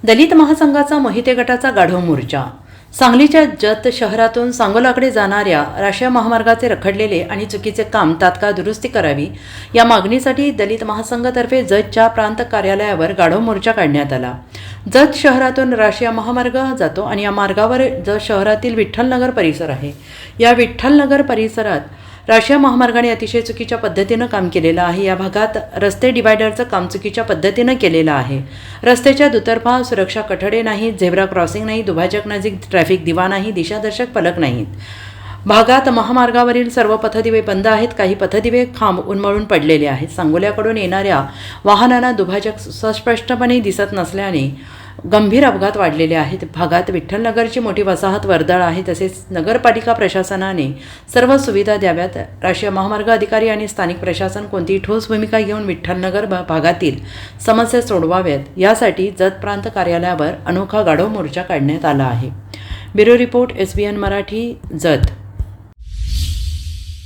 दलित महासंघाचा मोहिते गटाचा गाढव मोर्चा. सांगलीच्या जत शहरातून सांगोलाकडे जाणाऱ्या राष्ट्रीय महामार्गाचे रखडलेले आणि चुकीचे काम तात्काळ दुरुस्ती करावी या मागणीसाठी दलित महासंघातर्फे जतच्या प्रांत कार्यालयावर गाढव मोर्चा काढण्यात आला. जत शहरातून राष्ट्रीय महामार्ग जातो आणि या मार्गावर जत शहरातील विठ्ठलनगर परिसर आहे. या विठ्ठलनगर परिसरात राष्ट्रीय महामार्गाने अतिशय चुकीच्या पद्धतीनं काम केलेलं आहे. या भागात रस्ते डिवायडरचं काम चुकीच्या पद्धतीनं केलेलं आहे. रस्त्याच्या दुतर्फा सुरक्षा कठडे नाहीत, झेब्रा क्रॉसिंग नाही, दुभाजक नजीक ट्रॅफिक दिवा नाही, दिशादर्शक फलक नाहीत. भागात महामार्गावरील सर्व पथदिवे बंद आहेत. काही पथदिवे खांब उन्मळून पडलेले आहेत. सांगोल्याकडून येणाऱ्या वाहनांना दुभाजक स्पष्टपणे दिसत नसल्याने गंभीर अपघात वाढलेले आहेत. भागात विठ्ठलनगरची मोठी वसाहत वर्दळ आहे. तसेच नगरपालिका प्रशासनाने सर्व सुविधा द्याव्यात. राष्ट्रीय महामार्ग अधिकारी आणि स्थानिक प्रशासन कोणतीही ठोस भूमिका घेऊन विठ्ठलनगर भागातील समस्या सोडवाव्यात यासाठी जत प्रांत कार्यालयावर अनोखा गाढव मोर्चा काढण्यात आला आहे. Bureau report SBN Marathi, Jat.